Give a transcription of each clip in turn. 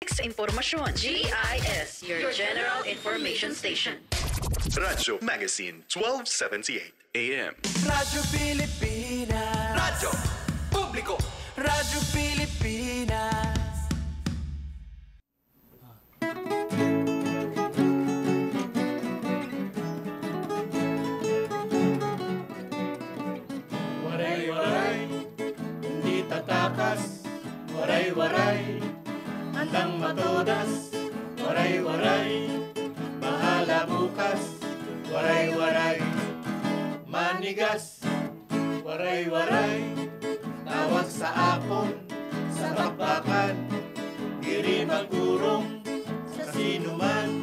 sa impormasyon. GIS, your General Information Station. Radyo Magazine 1278 AM. Radyo Pilipinas. Radyo Publiko. Radyo Pilipinas. Waray-waray, hindi tatakas. Waray-waray, handang matodas. Waray-waray, bahala bukas. Waray-waray, manigas. Waray-waray, tawag sa apon, sa bakbakan. Diri magurong, sa sinuman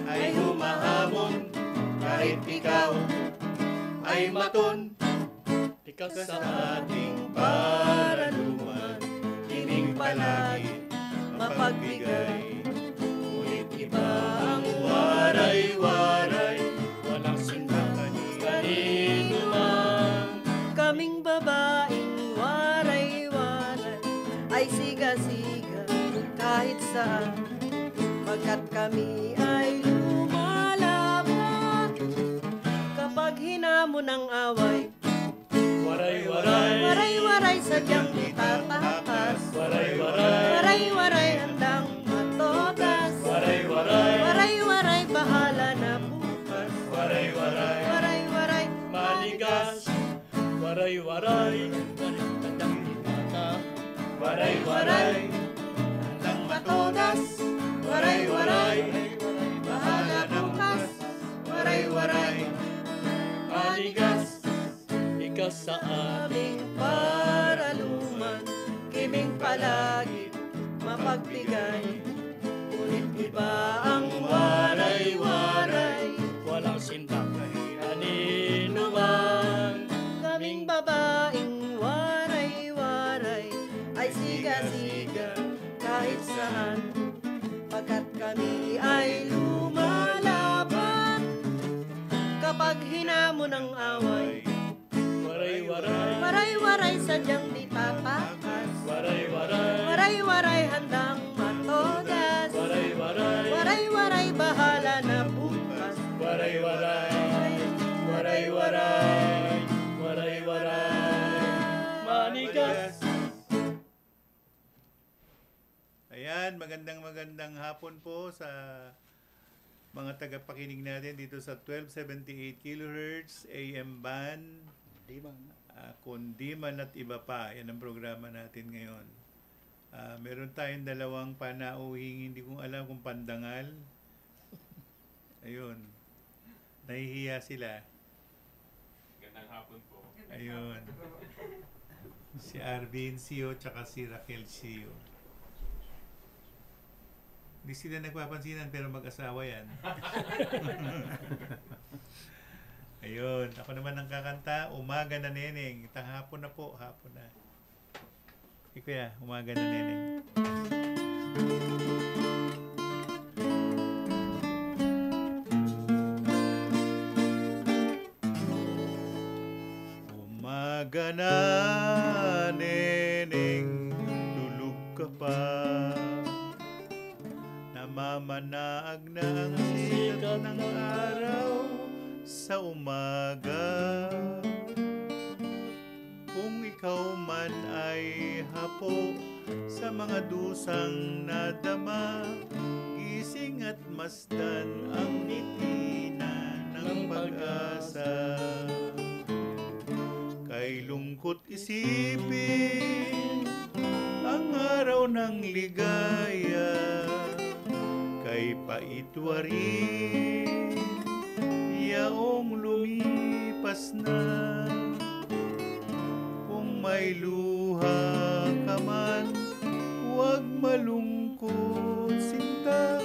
ay humahamon. Kahit ikaw ay maton, ikaw sa ating paraluman. Himing palagi mapagbigay, ngunit iba ang waray-waray. Walang sindakan kanino man. Kaming babaeng waray-waray ay siga-siga kahit saan, pagkat kami ay lumalaban kapag hinamon ng away. Waray-waray, Waray-waray sadyang di tatakas. waray-waray, Waray-waray handang matodas. waray-waray, Waray-waray bahala na bukas. waray-waray, Waray-waray manigas. Waray-waray, handang itata. Waray-waray, handang matodas. Waray-waray, bahala bukas. Waray-waray, manigas. Ikaw sa aming paraluman, kiming palagi mapagbigay. Ngunit iba ang waray-waray, walang sintakay kanino man. kaming babaeng waray-waray ay siga-siga kahit saan, pagkat kami ay lumalaban kapag hinamon ng away. Waray-waray, Waray-waray sadyang di tatakas. waray-waray, Waray-waray handang matodas. waray-waray, Waray-waray bahala na bukas. waray-waray, waray-waray, waray-waray, manigas. Ayan, magandang hapon po sa mga tagapakinig natin dito sa 1278 kHz AM band. Kundi man at iba pa. Yan ang programa natin ngayon. Meron tayong dalawang panauhing hindi kong alam kung pandangal. Ayun. Nahihiya sila. Gandang hapon po. Ayun. Si Arvin Sio tsaka si Raquel Sio. Hindi sila nagpapansinan pero mag-asawa yan. Ayun. Ako naman ang kakanta. Umaga na Neneng. Hapon na po. Hapon na. Kuya, umaga na Neneng. Umaga na Neneng, tulog ka pa. Namamanaag na ang sikat ng araw sa umaga. Kung ikaw man ay hapo sa mga dusang nadama, gising at masdan ang ngiti ng pag-asa. Kay lungkot isipin ang araw ng ligaya, kay paitwarin yaong lumipas na. Kung may luha ka man, huwag malungkot sinta,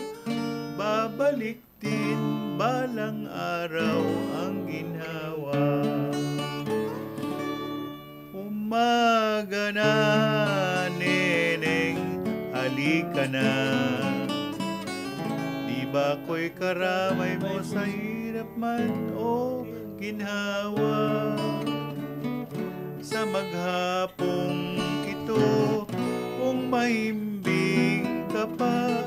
babalik din balang araw ang ginhawa. Umaga na Neneng, halika na. Di ba ko'y karamay mo sa hirap man o ginhawa? Sa maghapong ito, kung mahimbing ka pa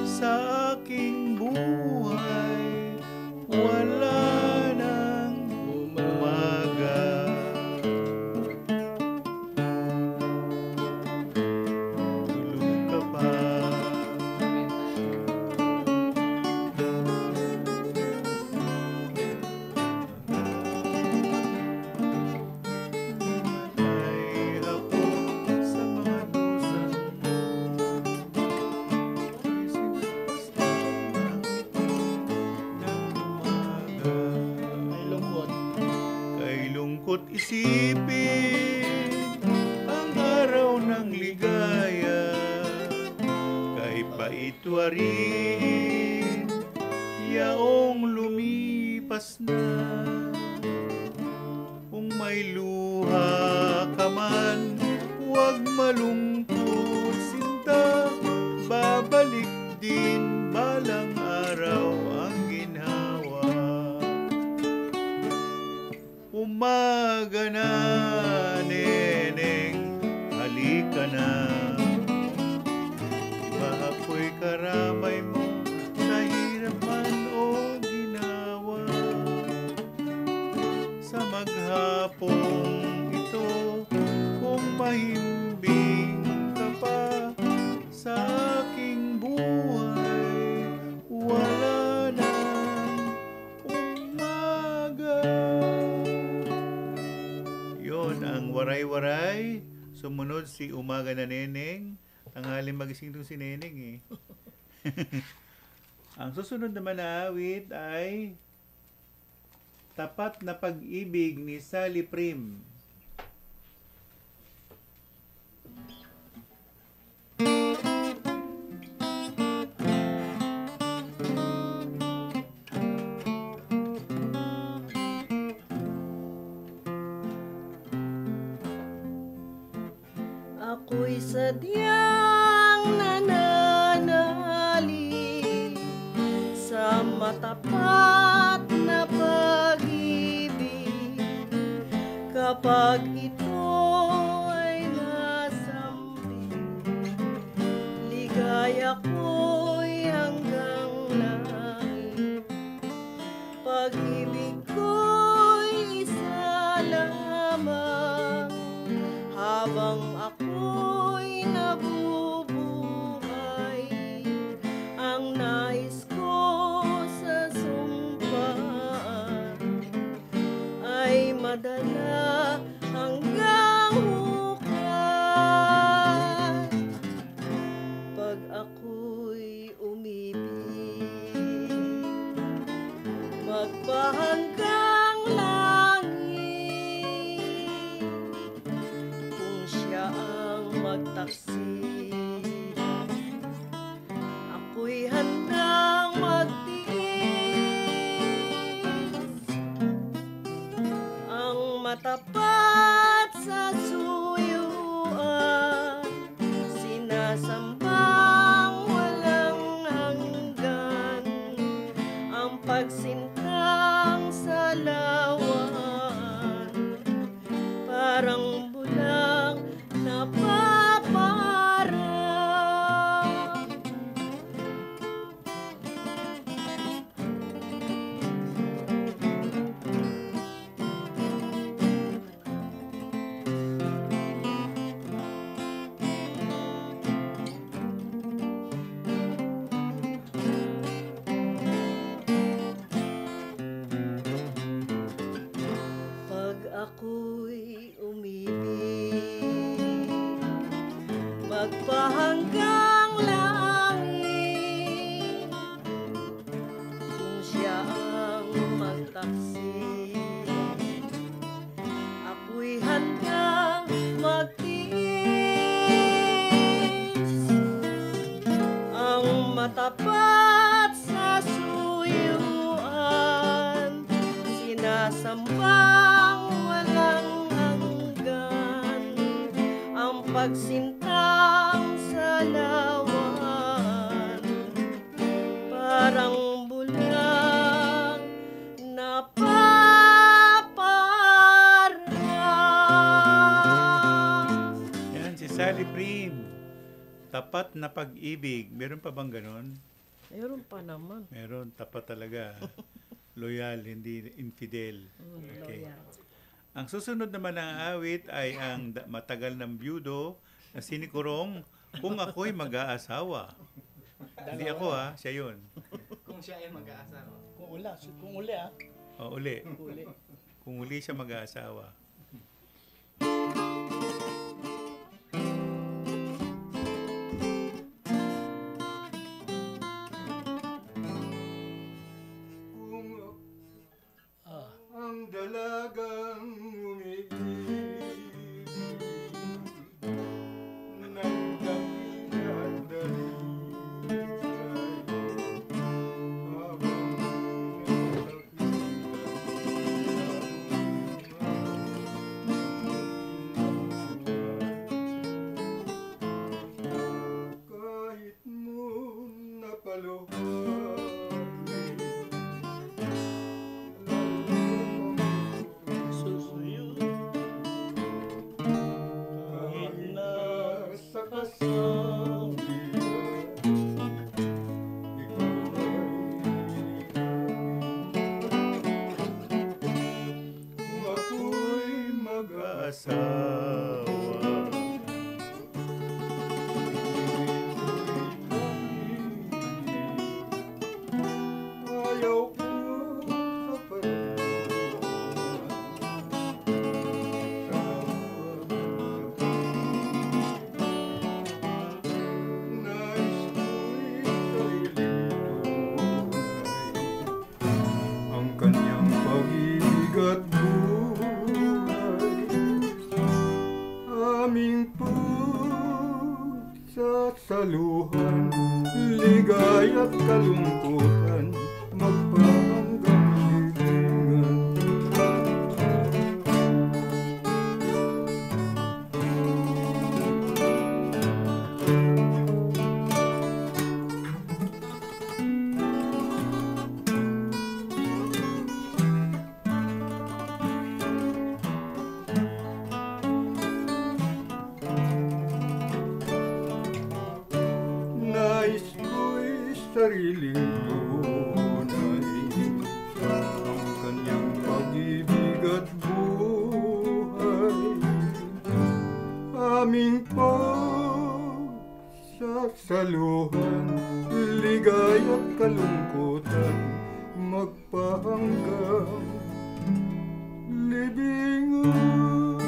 sa aking buhay, wala nang umaga. Tulog ka pa. Ay hapon sa mga lusan mo, ay sinapaslang ng umaga. Ay lungkot. Kay lungkot isipin ang araw ng ligaya, kay paitwarin yaong lumipas na. Kung may luha ka man, huwag malungkot sinta, babalik din balang araw ang ginhawa. Umaga na, neneng, halika na. Iba ako'y karamay mo sa hirap man o ginawa. Sa maghapong ito, kung mahimbing ka pa sa aking buhay, wala nang umaga. Yon ang waray-waray. Sumunod si Umaga na Neneng. Tanghaling magising tong si Neneng eh. Ang susunod naman na awit ay Tapat na Pag-ibig ni Sally Prim. Ako'y sadyang nananalig sa matapat na pag-ibig. Kapag ito'y nasambit, ligaya ko'y hanggang langit. Pag-ibig ko'y isa lamang, habang ako'y nabubuhay. Ang nais ko sa sumpaan ay madala hanggang hukay. Pag ako'y umibig, magpahanggang langit. Kung siya ang magtaksi, ako'y handang magtiis. Ang matapat sa suyuan, sinasambang walang hanggan. Ang pagsintang sa lawan, parang bulang napaparang. Pag ako'y umibig, magpahanggang langit. Kung siya ang magtaksi, ako'y handang magtiis. Ang matapat sa suyuan, sinasambang walang hanggan. Ang pagsintang sa lawan, parang bulang napaparang. Yan si Sally Prim. Tapat na pag-ibig. Meron pa bang ganon? Meron pa naman. Meron, tapat talaga. Loyal, hindi infidel. Okay. Loyal. Ang susunod naman na awit ay ang matagal ng byudo na sinikurong Kung Ako'y Mag-aasawa. Hindi ako siya yun. Kung siya ay mag-aasawa. Kung uli Uli. Kung uli siya mag-aasawa. Ang dalagang umiibig ng daming at kahit mo napaluhan susuyo kahit na sa kasama Asawa. ayaw ko sa nais ko'y sarili ang kanyang pag-ibig at buhay aming pagsasaluhan ligay at kalungkutan magpahanggang libingan nais ko'y sariling tunay ang kanyang pag-ibig at buhay aming pagsasaluhan ligay at kalungkutan magpahanggang libingan.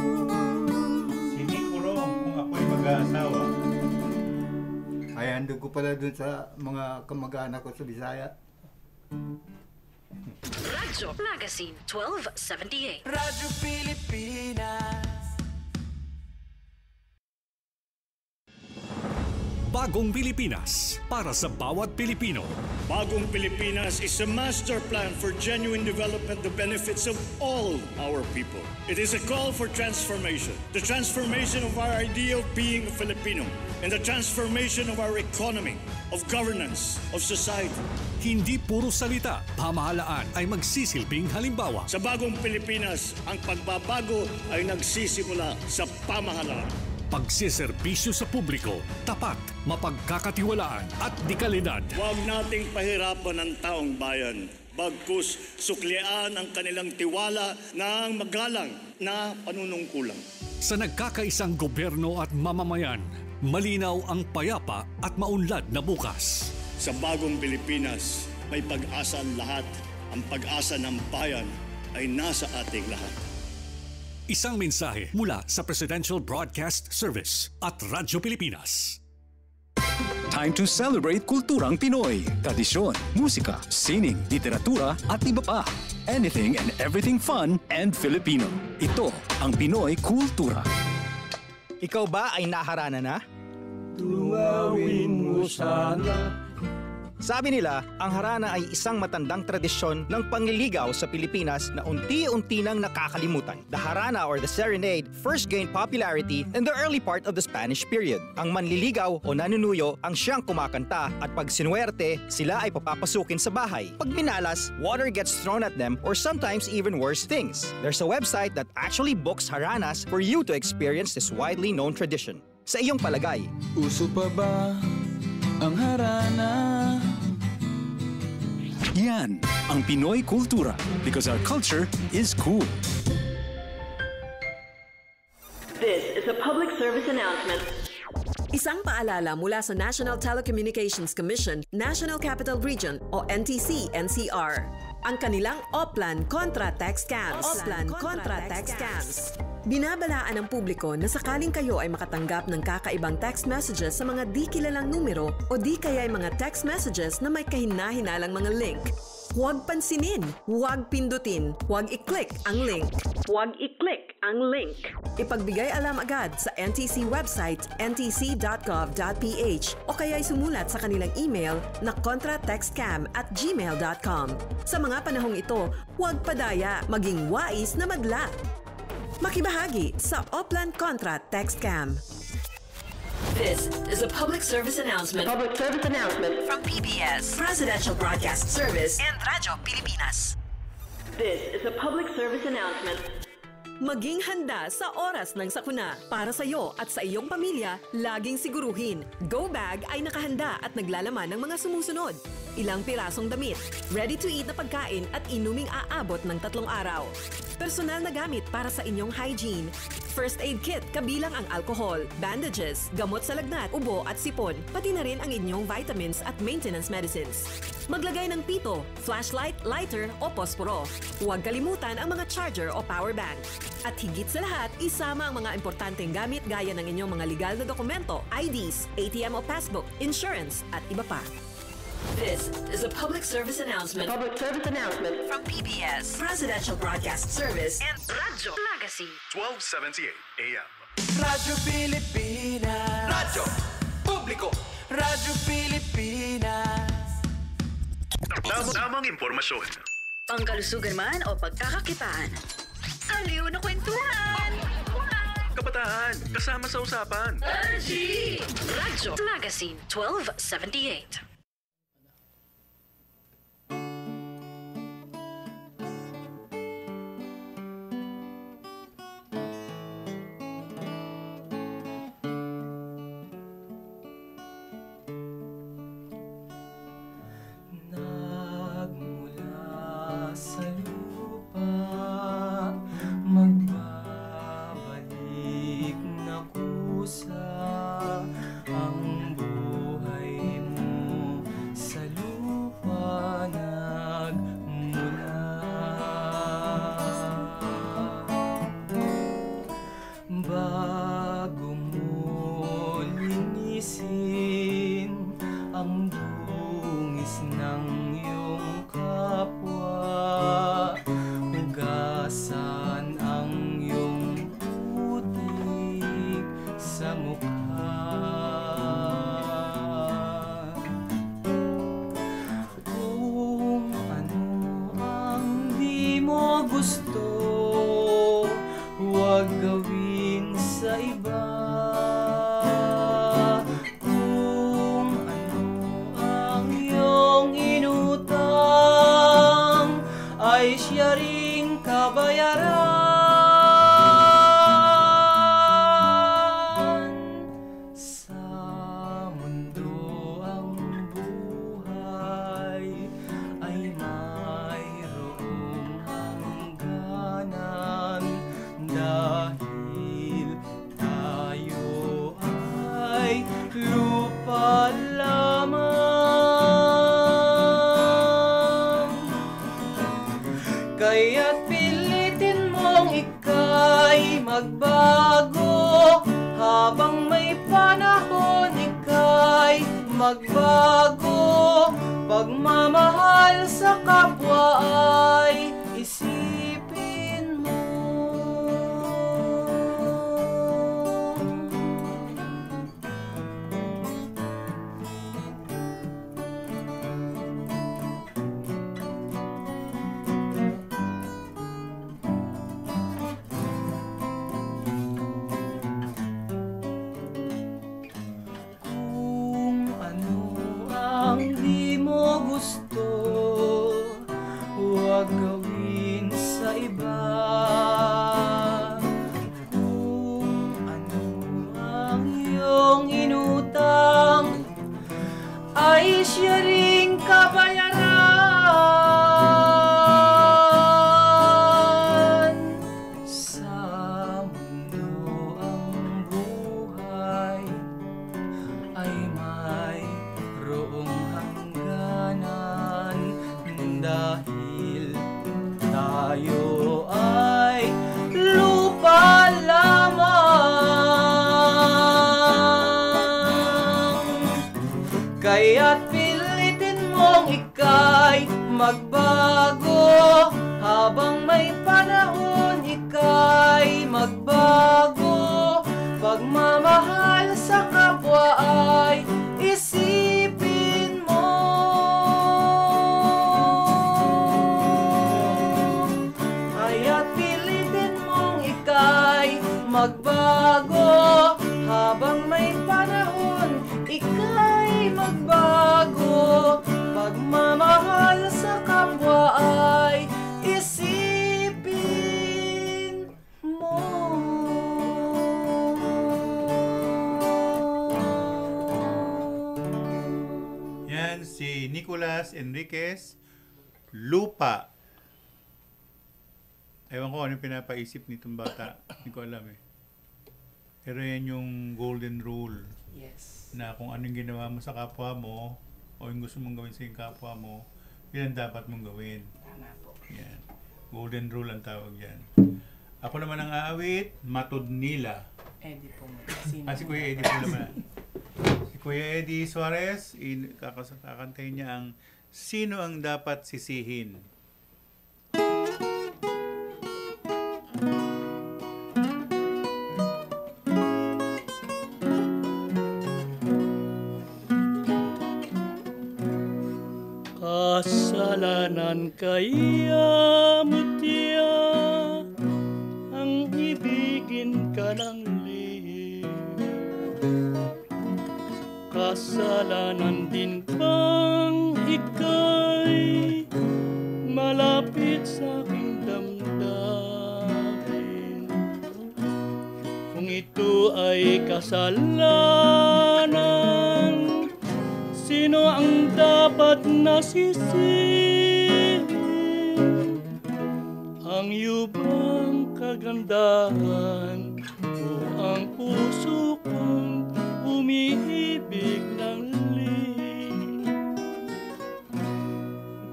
Sinikurong Kung Ako'y Mag-aasawa. Ay, andun ko pala dun sa mga kamag-anak ko sa Bisaya. Radyo Magazine 1278. Radyo Pilipinas. Bagong Pilipinas para sa bawat Pilipino. Bagong Pilipinas is a master plan for genuine development, the benefits of all our people. It is a call for transformation. The transformation of our idea of being a Filipino and the transformation of our economy, of governance, of society. Hindi puro salita, pamahalaan ay magsisilbing halimbawa. Sa Bagong Pilipinas, ang pagbabago ay nagsisimula sa pamahalaan. Pagsiservisyo sa publiko, tapat, mapagkakatiwalaan at dekalidad. Huwag nating pahirapan ang taong bayan. Bagkus suklian ang kanilang tiwala ng magalang na panunungkulan. Sa nagkakaisang gobyerno at mamamayan, malinaw ang payapa at maunlad na bukas. Sa Bagong Pilipinas, may pag-asa ang lahat. Ang pag-asa ng bayan ay nasa ating lahat. Isang mensahe mula sa Presidential Broadcast Service at Radyo Pilipinas. Time to celebrate kulturang Pinoy. Tradisyon, musika, sining, literatura at iba pa. Anything and everything fun and Filipino. Ito ang Pinoy Kultura. Ikaw ba ay naharana na? Tungawin mo sana. Sabi nila, ang harana ay isang matandang tradisyon ng pangliligaw sa Pilipinas na unti-unti nang nakakalimutan. The harana or the serenade first gained popularity in the early part of the Spanish period. Ang manliligaw o nanunuyo ang siyang kumakanta at pag sinuwerte, sila ay papapasukin sa bahay. Pag minalas, water gets thrown at them or sometimes even worse things. There's a website that actually books haranas for you to experience this widely known tradition. Sa iyong palagay, Uso pa ba ang harana? Yan ang Pinoy Kultura because our culture is cool. This is a public service announcement. Isang paalala mula sa National Telecommunications Commission, National Capital Region o NTC-NCR. Ang kanilang Oplan Contra Text Scams. Binabalaan ng publiko na sakaling kayo ay makatanggap ng kakaibang text messages sa mga di kilalang numero o di kaya ay mga text messages na may kahina-hinalang mga link. Huwag pansinin, huwag pindutin, huwag i-click ang link. Huwag i-click ang link. Ipagbigay alam agad sa NTC website ntc.gov.ph o kaya'y sumulat sa kanilang email na contratextcam@gmail.com. Sa mga panahong ito, huwag padaya, maging wais na madla. Makibahagi sa Oplan Contra Text Scam. This is a public service announcement. Public service announcement From PBS, Presidential Broadcast Service and Radyo Pilipinas. This is a public service announcement. Maging handa sa oras ng sakuna. Para sa iyo at sa iyong pamilya, laging siguruhin. Go Bag ay nakahanda at naglalaman ng mga sumusunod. Ilang pirasong damit, ready-to-eat na pagkain at inuming aabot ng 3 araw. Personal na gamit para sa inyong hygiene. First aid kit kabilang ang alcohol, bandages, gamot sa lagnat, ubo at sipon, pati na rin ang inyong vitamins at maintenance medicines. Maglagay ng pito, flashlight, lighter o posporo. Huwag kalimutan ang mga charger o power bank. At higit sa lahat, isama ang mga importanteng gamit gaya ng inyong mga legal na dokumento, IDs, ATM o passbook, insurance at iba pa. This is a public service announcement. Public service announcement From PBS, Presidential Broadcast Service and Radyo Magazine. 1278 AM. Radyo Pilipinas. Radyo Publiko. Radyo Pilipinas. Tamang impormasyon. Pangkalusugan man o pagkakakitaan. Aliw na kwentuhan. Kabataan, kasama sa usapan. Radyo Magazine 1278. Nagmula sa lupa, magbabalik na kusa ang buhay mo sa lupa nagmula. Bago mo linisin ang dungis ng iyong kapwa, hugasan ang iyong putik sa mukha. Kung ano ang di mo gusto, huwag gawin sa iba. Kung ano ang iyong inutang, ay siya ring kabayaran. Sa mundo ang buhay ay mayroong hangganan, dahil tayo ay lupa lamang. Kaya't pilitin mong ika'y magbago, habang may panahon ika'y magbago. Pagmamahal sa kapwa ay isipin mo. Kung ano ang di mo gusto, huwag gawin sa iba. Kung ano ang iyong dahil tayo ay lupa lamang. Kaya't pilitin mong ika'y magbago, habang may panahon ika'y magbago. Pagmamahal sa kapwa ay isipin mo. Kaya't pilitin mong ika'y magbago, habang may panahon ika'y magbago. Pagmamahal sa kapwa ay isipin mo. Yan si Nicolas Enriquez, Lupa. Ewan ko ano yung pinapaisip nitong bata. Hindi ko alam eh. Pero yan yung golden rule. Yes. Na kung anong ginawa mo sa kapwa mo, o yung gusto mong gawin sa yung kapwa mo, yun ang dapat mong gawin. Tama po. Yan. Golden rule ang tawag yan. Ako naman ang aawit, Matod Nila. Eddie po. Si Kuya Eddie po naman. Si Kuya Eddie Suarez, kakantahin niya ang Sino ang Dapat Sisihin. Kasalanan kaya mutya ang ibigin ka ng lihim? Kasalanan din bang ika'y malapit sa aking damdamin? Kung ito ay kasalanan, sino ang dapat nasisihin? Ang yubang kagandahan o ang puso kong umiibig ng lihim?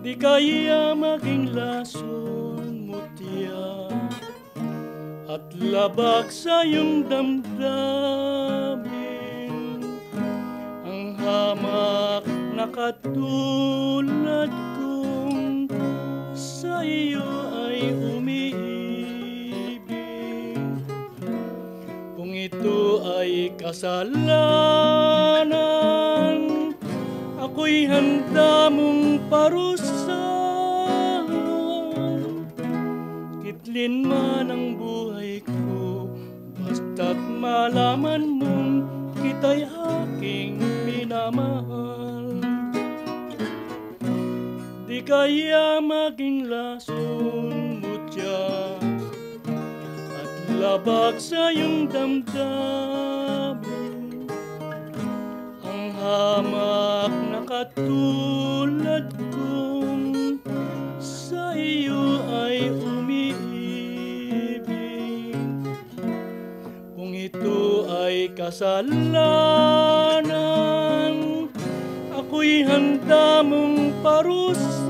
Di kaya maging lason, mutya, at labag sa iyong damdamin. Ang hamak na katulad kong sa iyo ay umiibig. Kung ito ay kasalanan, ako'y handa mong parusahan. Kitlin man ang buhay ko, basta't malaman mong kita'y aking minamahal. Di kaya maging lason, mutya, at labag sa iyong damdamin. Ang hamak na katulad kong sa iyo ay umiibig. Kung ito ay kasalanan, ako'y handa mong parusahan.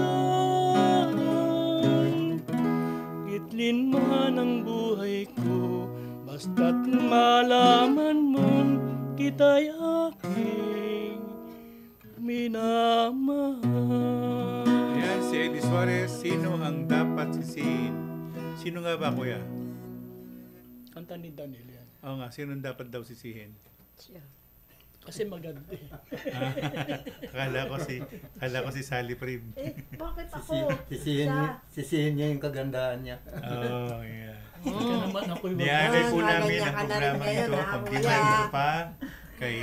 Gitlin man ang buhay ko, basta't malaman mong kita'y aking minamahal. Yan si Eddie Suarez, Sino ang Dapat Sisihin? Sino nga ba, Kuya? Kanta ni Daniel yan. Oo nga, sino dapat daw sisihin? Siya. Kasi maganda. Akala ko si Sally Prim. Bakit ako? Sisihin niya yung kagandahan niya. Oh, yeah. Naman ako'y Nialay po namin ang programa ito, Pagdinalo pa, kay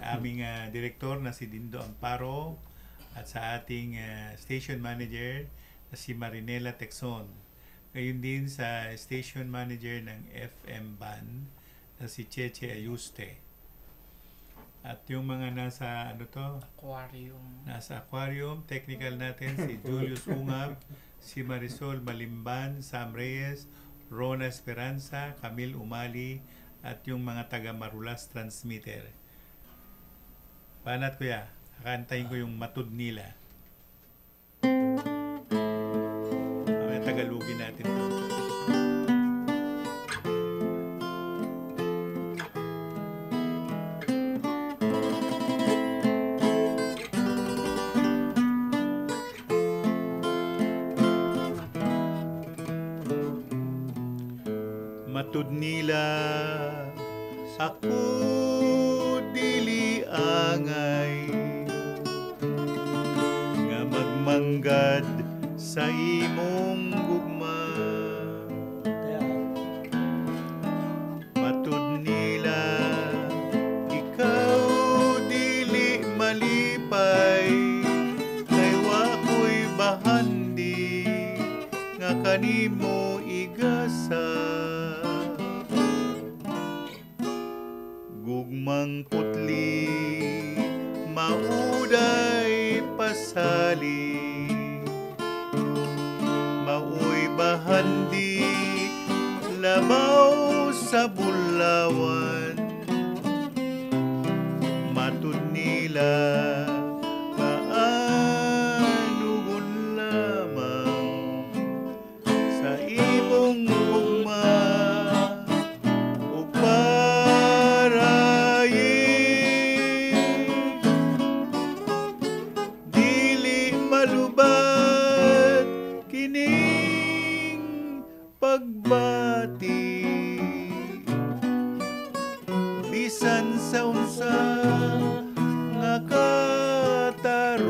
aming direktor na si Dindo Amparo at sa ating station manager na si Marinela Texon. Ngayon din sa station manager ng FM Ban na si Cheche Ayuste. At yung mga nasa nasa aquarium, technical natin si Julius Ungab, si Marisol Malimban, Sam Reyes, Rona Esperanza, Camille Umali, at yung mga taga Marulas transmitter. Banat, Kuya, kakantahin ko yung Matod Nila. Tatagalogin natin ito. Matud nila ako dili angay nga magmanggad sa imong gugma. Matud nila ikaw dili malipay kay wa ko'y bahandi nga kanimo igasa. Gugmang putli mauday pasali mauy bahandi labaw sa bulawan. Matud nila kaanugon lamang sa imong gugma ug malubat kining pagbati bisan sa unsa nga katarungan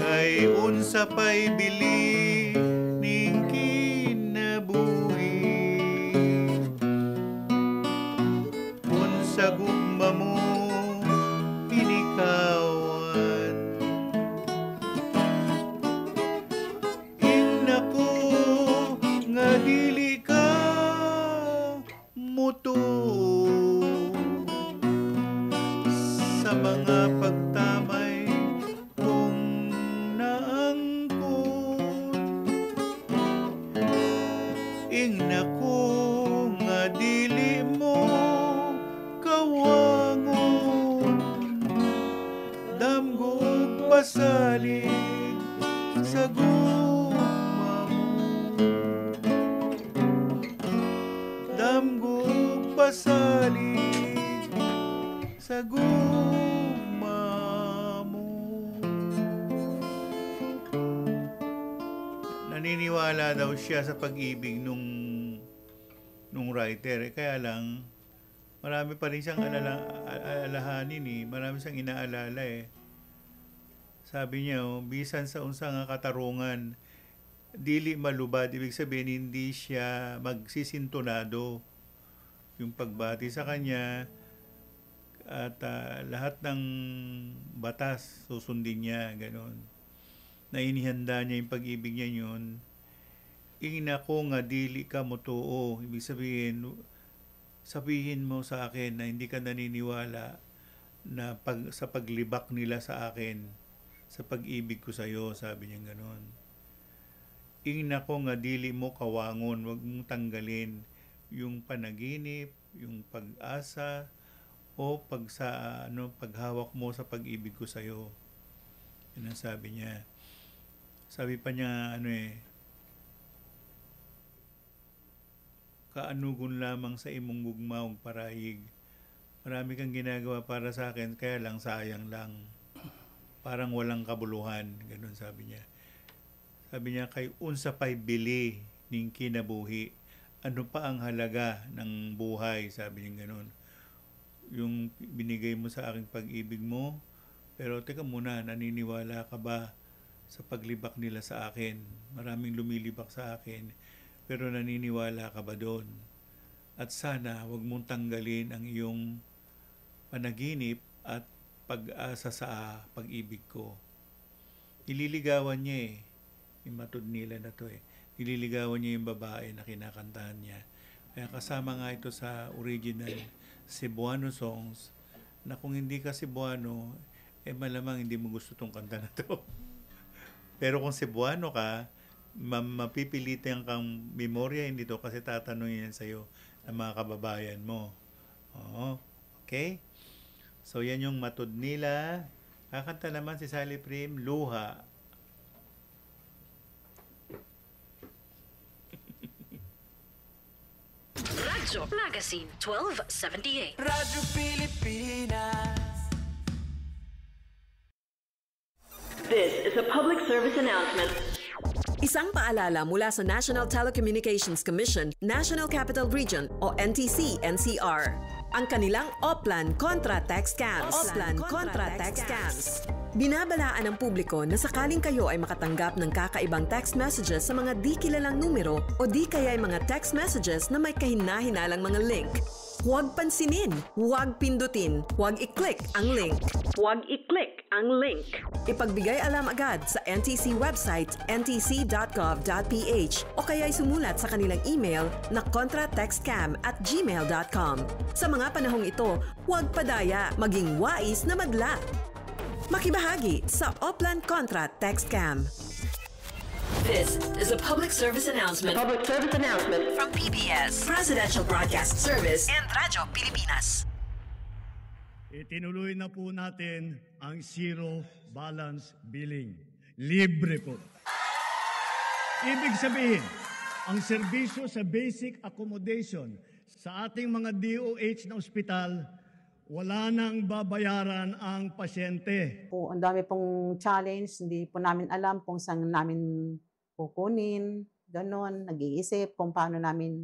kay unsa pay bili ning kinabuhi unsa gugma mo pinikawan. Inako nga dili ka muto sa mga pagtamay kung naangkon. Inako nga dili mo kawangon damgo pasalig sa gugma mo. Damgo pasalig sa gugma mo. Naniniwala daw siya sa pag-ibig nung writer. Kaya lang marami pa rin siyang alalahanin eh. Marami siyang inaalala eh. Sabi niya, bisan sa unsa nga katarungan, dili malubad. Ibig sabihin, hindi siya magsisintonado yung pagbati sa kanya at lahat ng batas susundin niya, gano'n. Nainihanda niya yung pag-ibig niya yun. Ina ko nga dili ka mo too. Ibig sabihin mo sa akin na hindi ka naniniwala na sa paglibak nila sa akin, sa pag-ibig ko sa iyo, sabi niya gano'n. Ina ko nga dili mo kawangon, wag mong tanggalin yung panaginip, yung pag-asa, o paghawak mo sa pag-ibig ko sa iyo. Yan ang sabi niya. Sabi pa niya, kaanugon lamang sa imong gugma ug parahig. Marami kang ginagawa para sa akin, kaya lang sayang lang. Parang walang kabuluhan, ganun sabi niya. Sabi niya, kay unsa pay bili ning kinabuhi. Ano pa ang halaga ng buhay, sabi niya ganun. Yung binigay mo sa aking pag-ibig mo, pero teka muna, naniniwala ka ba sa paglibak nila sa akin? Maraming lumilibak sa akin, pero naniniwala ka ba doon? At sana, wag mong tanggalin ang iyong panaginip at pag-asa sa pag-ibig ko. Nililigawan niya eh. Yung matud nila na to eh. Nililigawan niya yung babae na kinakantahan niya. Kaya kasama nga ito sa original Cebuano songs na kung hindi ka Cebuano, malamang hindi mo gusto tong kanta na to. Pero kung Cebuano ka, mapipilitan kang memoryahin dito kasi tatanungin yan sa'yo ng mga kababayan mo. Oo. Okay? So, yan yung matud nila. Kakanta naman si Sally Prim, Luha. Radyo Magazine 1278. Radyo Pilipinas. This is a public service announcement. Isang paalala mula sa National Telecommunications Commission, National Capital Region o NTC-NCR. Ang kanilang Oplan Contra Text Scams. Binabalaan ng publiko na sakaling kayo ay makatanggap ng kakaibang text messages sa mga di kilalang numero o di kaya ay mga text messages na may kahina-hinalang mga link. Huwag pansinin, huwag pindutin, huwag i-click ang link. Ipagbigay alam agad sa NTC website ntc.gov.ph o kaya'y sumulat sa kanilang email na contratextcam@gmail.com. Sa mga panahong ito, huwag padaya, maging wais na madla. Makibahagi sa Oplan Contra Text Scam. This is a public service announcement. From PBS, Presidential Broadcast Service, and Radyo Pilipinas. Itinuloy na po natin ang zero balance billing. Libre po. Ibig sabihin, ang serbisyo sa basic accommodation sa ating mga DOH na ospital, wala nang babayaran ang pasyente. Po, ang dami pong challenge, hindi po namin alam kung saan namin kukunin, ganon, nag-iisip kung paano namin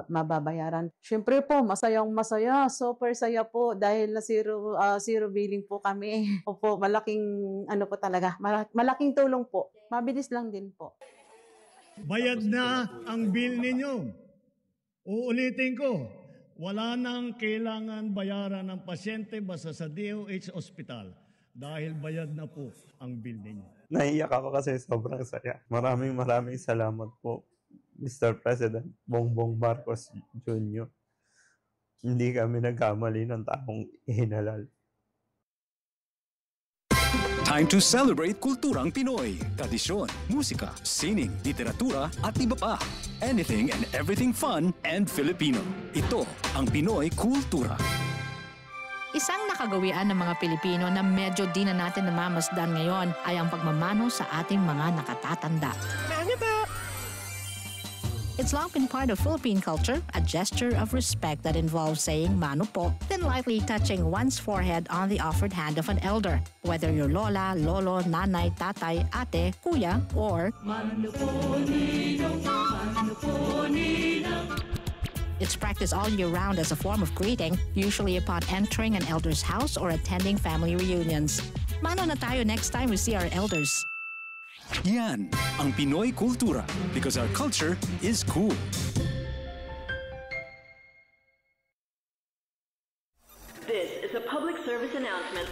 mababayaran. Siyempre po, masayang-masaya, super saya po dahil na zero billing po kami. Opo, malaking po talaga, malaking tulong po. Mabilis lang din po. Bayad na ang bill ninyo. Uulitin ko, wala nang kailangan bayaran ng pasyente basta sa DOH Hospital dahil bayad na po ang bill ninyo. Naiyak ako kasi sobrang saya. Maraming salamat po, Mr. President Bongbong Marcos Jr. Hindi kami nagkamali ng taong ihinalal. Time to celebrate kulturang Pinoy. Tradisyon, musika, sining, literatura at iba pa. Anything and everything fun and Filipino. Ito ang Pinoy Kultura. Isang nakagawian ng mga Pilipino na medyo di na natin namamasdan ngayon ay ang pagmamano sa ating mga nakatatanda. It's long been part of Philippine culture, a gesture of respect that involves saying mano po, then lightly touching one's forehead on the offered hand of an elder, whether you're lola, lolo, nanay, tatay, ate, kuya, or mano po ninong, mano po ninong. It's practiced all year round as a form of greeting, usually upon entering an elder's house or attending family reunions. Mano na tayo next time we see our elders. Yan ang Pinoy Kultura because our culture is cool. This is a public service announcement.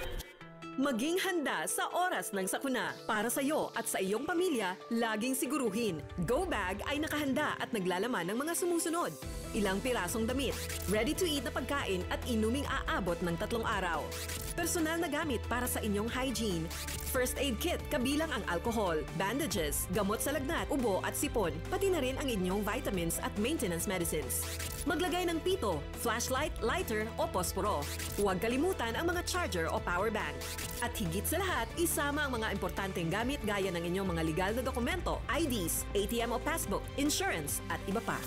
Maging handa sa oras ng sakuna. Para sa iyo at sa iyong pamilya, laging siguruhin. Go Bag ay nakahanda at naglalaman ng mga sumusunod. Ilang pirasong damit, ready-to-eat na pagkain at inuming aabot ng 3 araw. Personal na gamit para sa inyong hygiene. First aid kit kabilang ang alcohol, bandages, gamot sa lagnat, ubo at sipon, pati na rin ang inyong vitamins at maintenance medicines. Maglagay ng pito, flashlight, lighter o posporo. Huwag kalimutan ang mga charger o power bank. At higit sa lahat, isama ang mga importanteng gamit gaya ng inyong mga legal na dokumento, IDs, ATM o passbook, insurance at iba pa.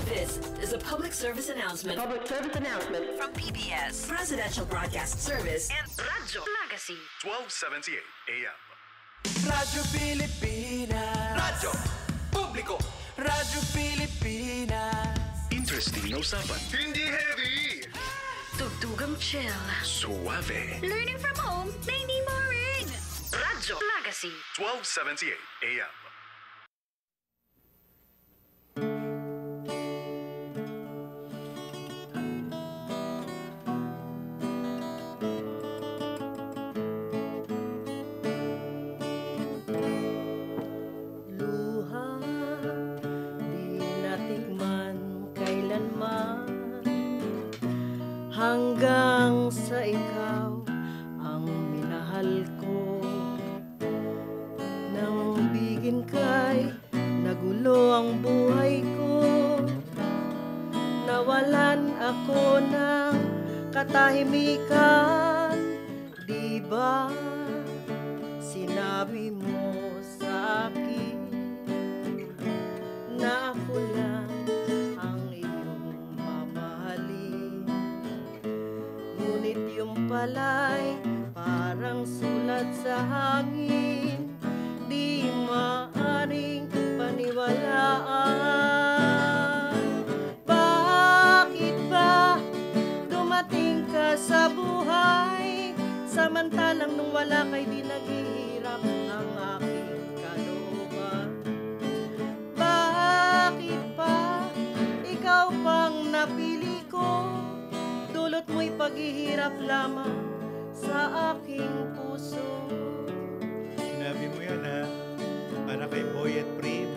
This is a public service announcement. From PBS, Presidential Broadcast Service, and Radyo Magazine 1278 AM. Radyo Pilipinas. Radyo Publiko. Radyo Pilipinas. Interesting na usapan. Hindi heavy. Tugtugang chill. Suave. Learning from home na hindi boring. Radyo Magazine 1278 AM. Hanggang sa ikaw ang minahal ko. Nang bigin ka'y nagulo ang buhay ko. Nawalan ako ng katahimikan. Di ba sinabi mo sa akin na ako lang ang sa hangin, di maaring paniwalaan. Bakit ba dumating ka sa buhay, samantalang nung wala kay di naghihirap ang aking kalooban? Bakit pa ikaw pang napili ko, dulot mo'y paghihirap lamang sa aking puso? Sinabi mo yan ha, para kay Boy at Prim.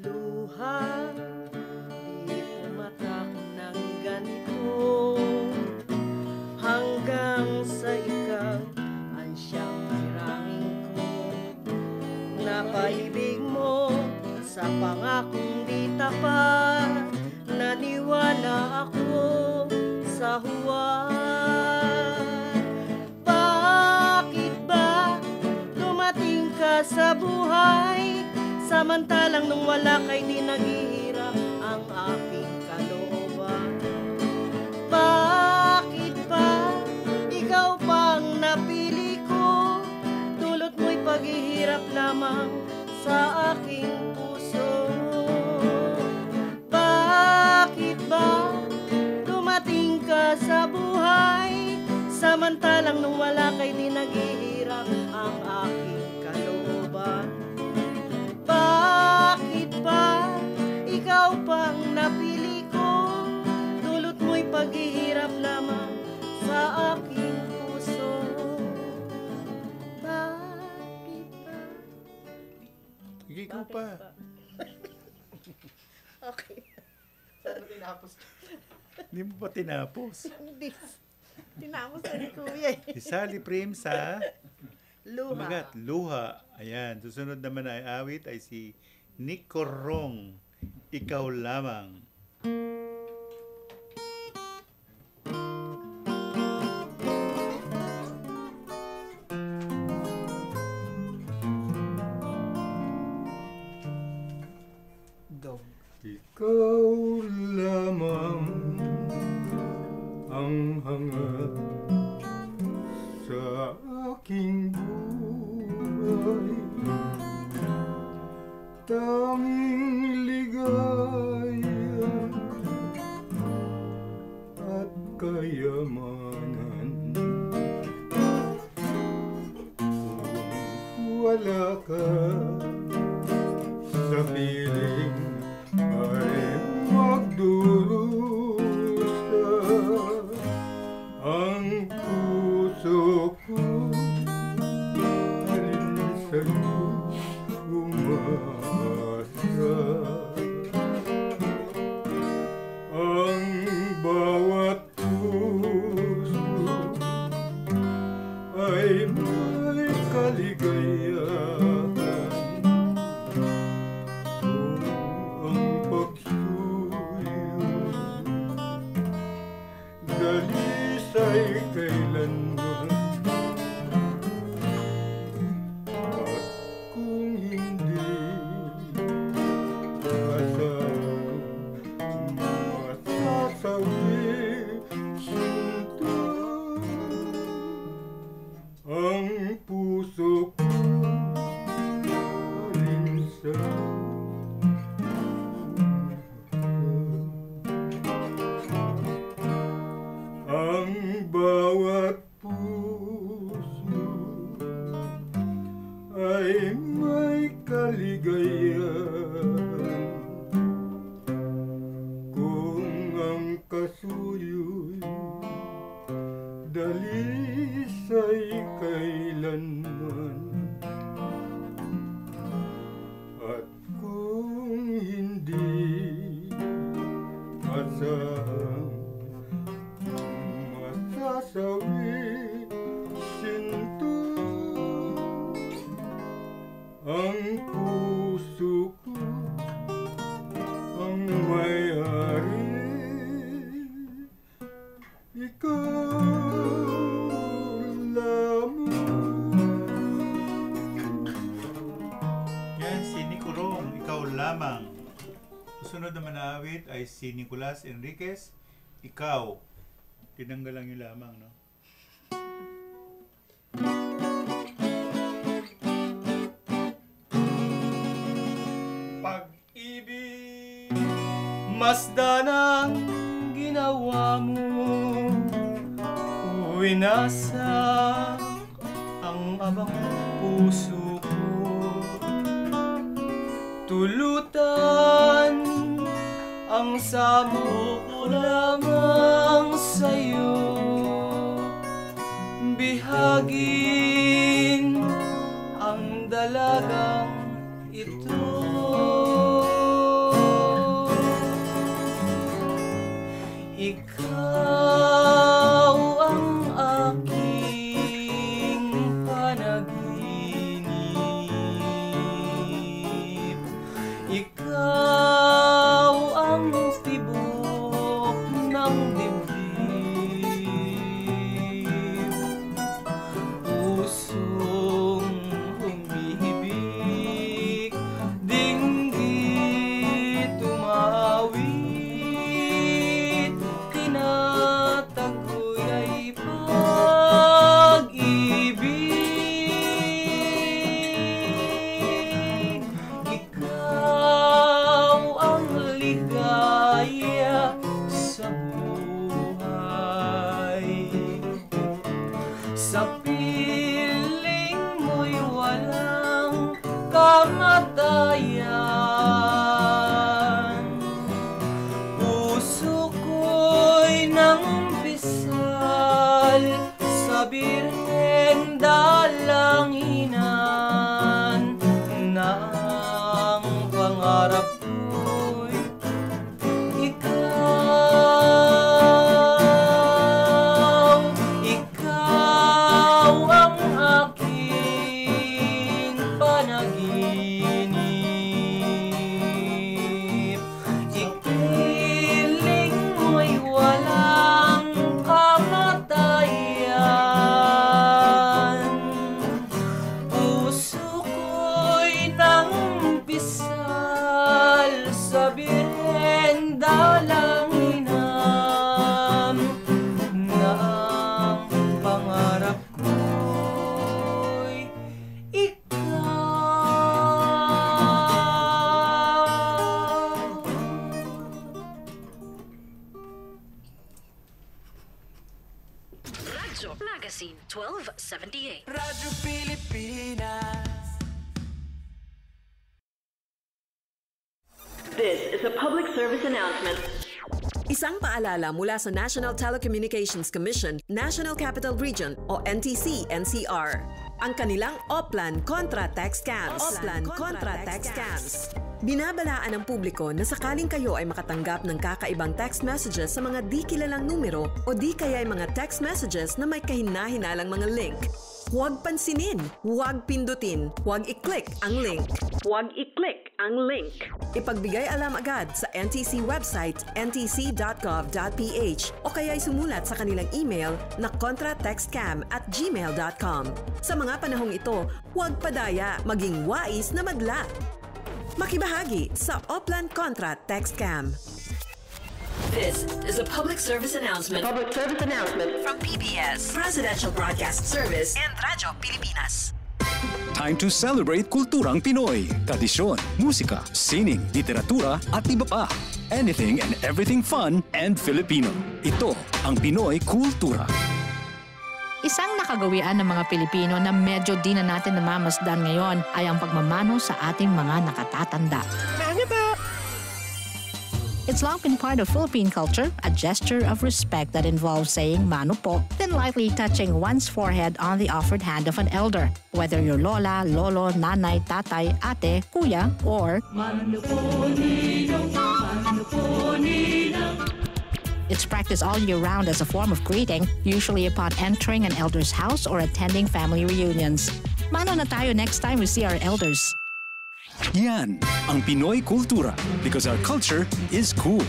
Luha, di pumatak ng ganito, hanggang sa ikaw ang siyang hirangin ko. Napaibig mo sa pangakong di tapat, naniwala ako sa huwad. Bakit ba dumating ka sa buhay, samantalang nung wala kay di naghihirap ang aking kalooban? Bakit pa ikaw pang napili ko, dulot mo'y paghihirap lamang sa aking puso? Bakit ba dumating ka sa buhay, samantalang nung wala kay di naghihirap ang aking kalooban? Bakit ba ikaw pang napili ko, dulot mo'y paghihirap lamang sa aking puso? Bakit ba? Sige, ikaw pa. Okay. Saan tinapos? Hindi mo pa tinapos. Hindi. Tinapos na ni Kuya eh. Si Sally Prim sa Luha. Magat, Luha. Ayan, susunod naman ay awit ay si Nick Corrong, Ikaw Lamang. Ikaw lamang ang hangad sa aking buhay, tanging ligaya at kayamanan. Kung wala ka sa piling ay magdurusa ang puso ko, alin sa'yo umasa. Ang bawat puso ay may kaligayahan, dalisay kailanman. At kung hindi masasawi sinta ang puso ko, alin sa ang bawat puso ay may kaligayahan. Kung ang kasuyo'y dalisay kailanman, at kung hindi asahang masasawi sinto ang puso ko, ang may-ari. Yan, si Nicorong, Ikaw Lamang. Susunod naman na awit ay si Nicolas Enriquez, Ikaw. Tinanggal lang yung lamang, no? Pag-ibig, masdan ang ginawa mo, winasa ang abang puso ko, tulutan ang samo ko lamang sa'yo, bihagin ang dalagang ito. Ikaw ang aking panaginip, ikaw ang tibok ng dibdib, pusong humihibik, dinggit tumawid, kinatagoy ay pag-ibig. Ikaw ang ligaya sa buhay, sa piling mo'y walang kamatayan. Puso ko'y nangpisal sa birhen dalanginan, na ang pangarap ko'y ikaw. Ikaw ang aking panaginip, ikiling mo'y walang kamatayan. Puso ko'y nangpisal sa birhen dalanginan, na ang pangarap ko'y Radyo Magazine 1278. Radyo Pilipinas. This is a public service announcement. Isang paalala mula sa National Telecommunications Commission, National Capital Region o NTC-NCR. Ang kanilang Oplan Contra Text Scams. Oplan Contra Text Scams. Binabalaan ng publiko na sakaling kayo ay makatanggap ng kakaibang text messages sa mga di kilalang numero o di kaya ay mga text messages na may kahina-hinalang mga link. Huwag pansinin, huwag pindutin, huwag i-click ang link. Huwag i-click ang link. Ipagbigay alam agad sa NTC website ntc.gov.ph o kaya'y sumulat sa kanilang email na contratextcam@gmail.com. Sa mga panahong ito, huwag padaya, maging wais na madla. Makibahagi sa Oplan Contra Text Scam. This is a public service announcement. Public service announcement from PBS, Presidential Broadcast Service, and Radyo Pilipinas. Time to celebrate kulturang Pinoy. Tradisyon, musika, sining, literatura at iba pa. Anything and everything fun and Filipino. Ito ang Pinoy Kultura. Isang nakagawian ng mga Pilipino na medyo di na natin namamasdan ngayon ay ang pagmamano sa ating mga nakatatanda. It's long been part of Philippine culture, a gesture of respect that involves saying mano po, then lightly touching one's forehead on the offered hand of an elder, whether you're lola, lolo, nanay, tatay, ate, kuya, or mano po ninong, mano po ninong. It's practiced all year round as a form of greeting, usually upon entering an elder's house or attending family reunions. Mano na tayo next time we see our elders. Yan ang Pinoy Kultura because our culture is cool.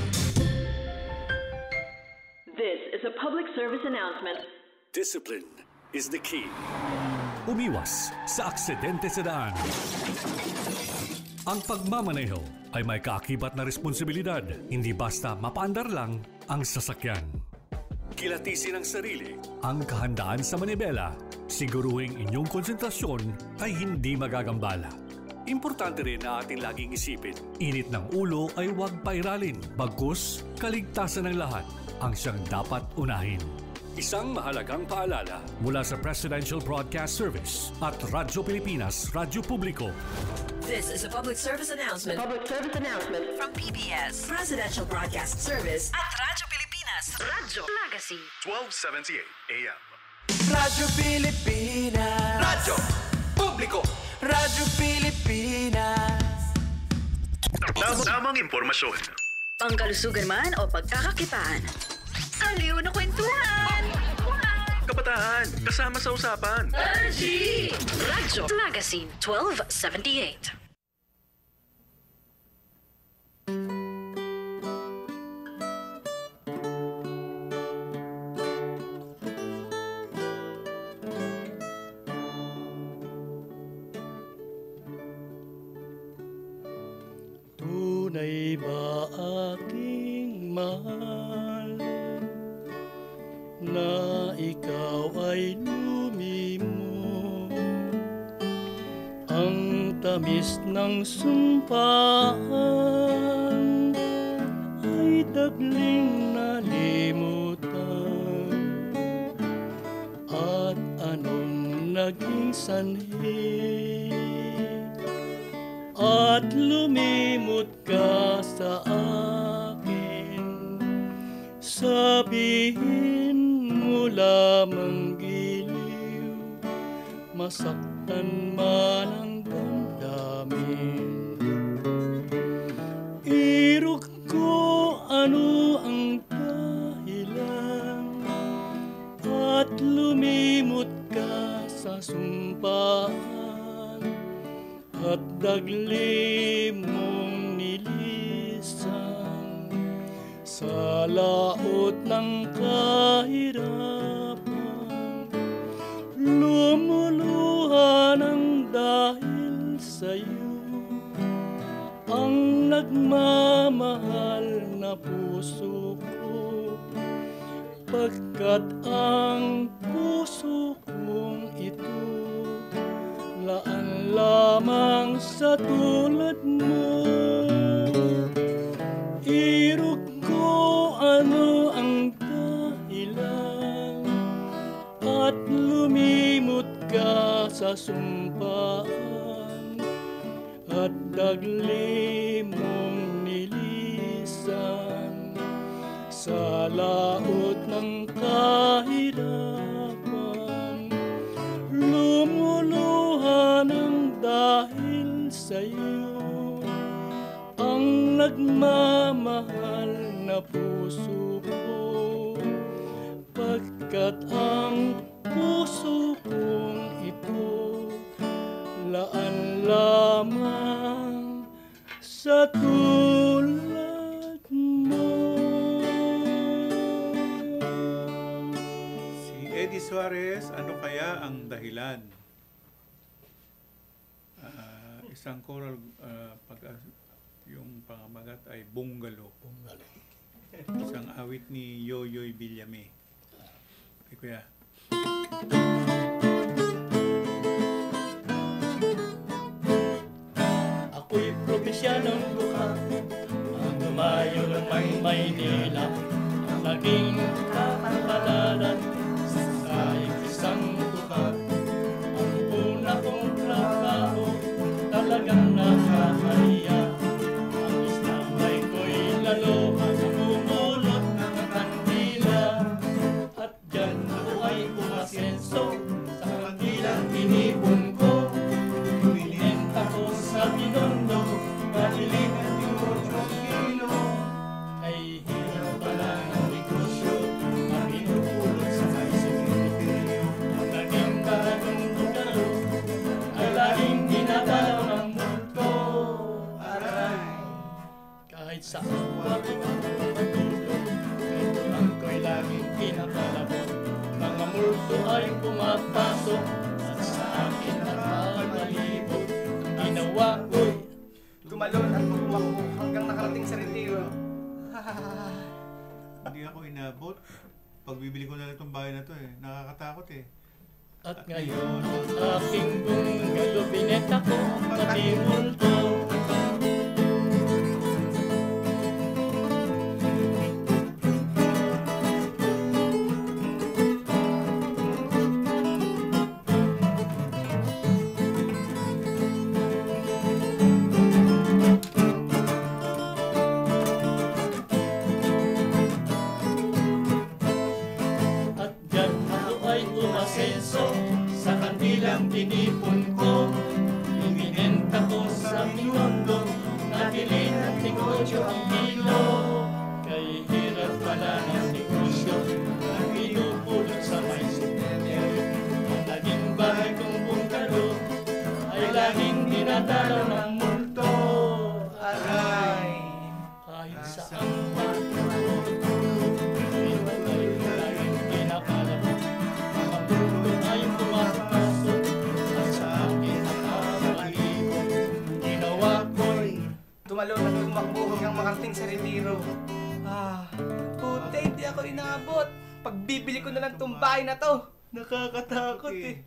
This is a public service announcement. Discipline is the key. Umiwas sa aksidente sa daan. Ang pagmamaneho ay may kaakibat na responsibilidad. Hindi basta mapaandar lang ang sasakyan. Kilatisin ang sarili, ang kahandaan sa manibela. Siguruhing inyong konsentrasyon ay hindi magagambala. Importante rin na ating laging isipin, init ng ulo ay huwag pairalin. Bagkus, kaligtasan ng lahat ang siyang dapat unahin. Isang mahalagang paalala mula sa Presidential Broadcast Service at Radyo Pilipinas, Radyo Publiko. This is a public service announcement. Public service announcement from PBS, Presidential Broadcast Service at Radyo Pilipinas, Radyo Legacy. 1278 AM. Radyo Pilipinas. Radyo Publiko. Radyo Pilipinas. Tamang impormasyon. Pangkalusugan man o pagkakakitaan. Aliw na kwentuhan! Kabataan, kasama sa usapan. RG! Radyo Magazine 1278. Tunay ba aking mahal na ikaw ay lumimo? Ang tamis ng sumpaan ay tagling nalimutan. At anong naging sanhi? At lumimot ka sa akin. Sabihin mo lamang giliw, masaktan man ang damdamin. Irog ko ano ang dahilan, at lumimot ka sa sumpaan. At dagli mong nilisan sa laot ng kahirapan. Lumuluha ng dahil sa'yo ang nagmamahal na puso ko, pagkat ang puso kong ito laan lamang sa tulad mo. Irog ko ano ang dahilan, at lumimot ka sa sumpaan. At dagli mong nilisan sa laot ng kahirapan. Lumuluha ng dahil sa'yo ang nagmamahal na puso ko, pagkat ang puso kong ito laan lamang sa tulad mo. Si Eddie Suarez, ano kaya ang dahilan? Isang choral, yung pangamagat ay Bungalo. Isang awit ni Yoyoy Villame. Ay, kuya. Ako'y probinsyanong buka, ang lumayo ng Maynila, ang naging kapalaran sa isang buka. Ang una kong trabaho talagang nakakaya. Ang isang may ko'y lalo ang bumulot ng kandila, at dyan ako ay umasenso sa kandilang inipon ko. Binenta ko sa Binondo, malilig at yung 8 kilo. Ay hirap pala ng negosyo, kinakalabot. Mga multo ay pumapasok at sa akin nakakalibot. Ginawa ko'y Tumalon at tumakbo hanggang nakarating sa retiro. Hindi ako inabot. Pagbibili ko na lang itong bahay na to eh. Nakakatakot eh. At ngayon ang aking bungalo binenta ko pati multo. Sa kandilang tinipon ko, ibinenta ko sa minundo, nabili ng negosyo ang kilo. Kay hirap pala ng negosyo, ang pinupulot sa may cemetery. Ang naging bahay kong bungalo, ay laging dinadala ng multo. Aray, kahit saan pa, tumalon at tumakbo hanggang makarating sa retiro. Puti, hindi ako inabot. Pagbibili ko na lang itong bahay na to. Nakakatakot eh.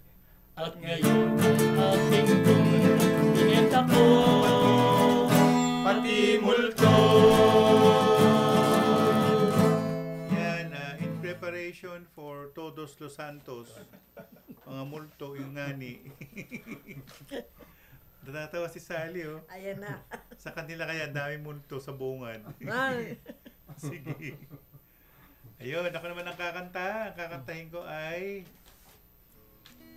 At ngayon, ating binenta ko, pati multo. Yan, in preparation for Todos Los Santos, mga multo yung ngani. Natatawa si Sally, oh. Ayan na. Sa kanila kaya dami multo sa bungan. Ay. Sige. Ayun, ako naman ang kakanta. Ang kakantahin ko ay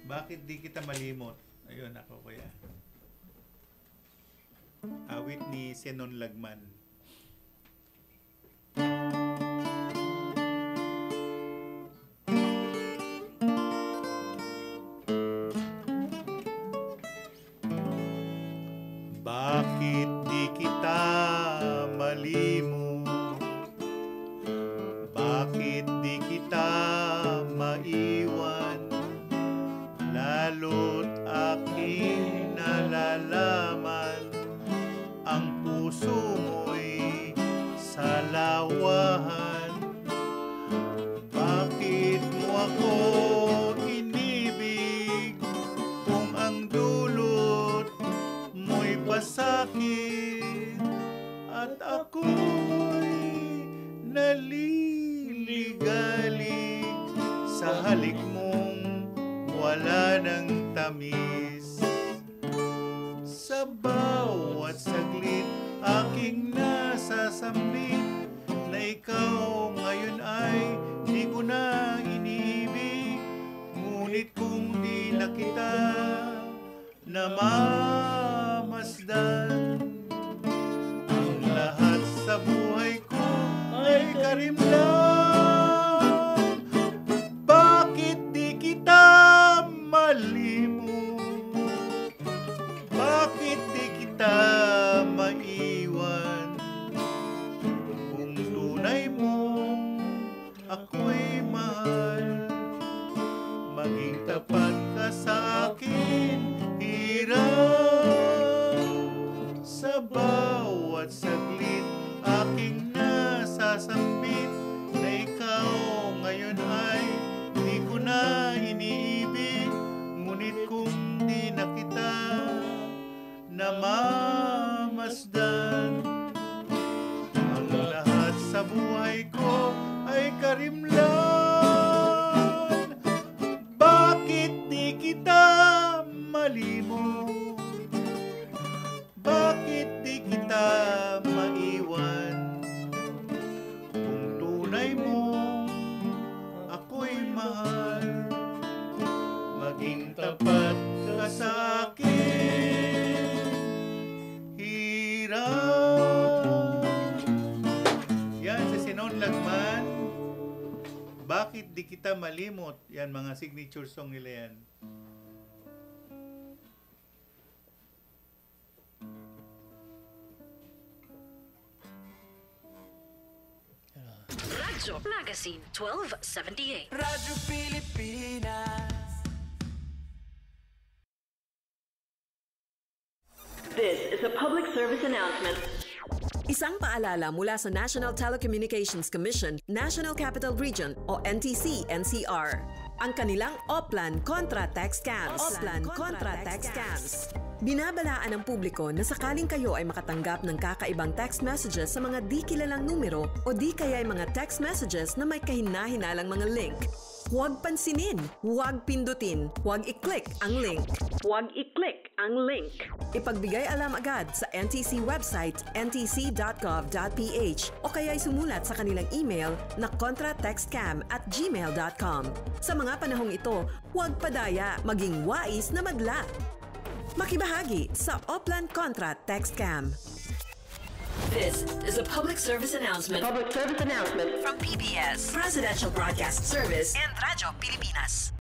Bakit Di Kita Malimot. Ayun, ako kuya. Awit ni Senon Lagman. Bakit di kita malimot? Bakit di kita maiwan? Lalo't aking nalalaman, ang puso mo'y salawahan. Bakit mo ako inibig kung ang dulot mo'y pasakit at ako'y naliligalig sa halik mong wala ng tamis. Sa bawat saglit aking nasasambit na ikaw ngayon ay di ko na iniibig. Ngunit kung di na kita namamasdan, ang lahat sa buhay ko ay karimlan. Bakit di kita malimot? Bakit di kita maiwan? Kung tunay mong ako'y mahal, maging tapat ka sa akin. Sa bawat saglit aking nasasambit na ikaw ngayon ay di ko na iniibig. Ngunit kung di na kita namamasdan, ang lahat sa buhay ko ay karimlan. Bakit di kita malimot? Bakit di kita maiwan? Kung tunay mo ako'y mahal, maging tapat ka sa akin. Hirap. Yan, sa Senon Lagman. Bakit di kita malimot? Yan, mga signature song nila yan. Radyo Plaga Magazine 1278. Radyo Pilipinas. This is a public service announcement. Isang paalala mula sa National Telecommunications Commission, National Capital Region o NTC-NCR. Ang kanilang Oplan Contra Text Scams. Oplan Contra Text Scams. Binabalaan ng publiko na sakaling kayo ay makatanggap ng kakaibang text messages sa mga di kilalang numero o di kaya ay mga text messages na may kahina-hinalang mga link. Huwag pansinin, huwag pindutin, huwag i-click ang link. Huwag i-click ang link. Ipagbigay alam agad sa NTC website ntc.gov.ph o kaya sumulat sa kanilang email na contratextcam@gmail.com. Sa mga panahong ito, huwag padaya, maging wais na madla. Makibahagi sa Oplan Contra Text Scam. This is a public service announcement. Public service announcement From PBS, Presidential Broadcast Service and Radyo Pilipinas.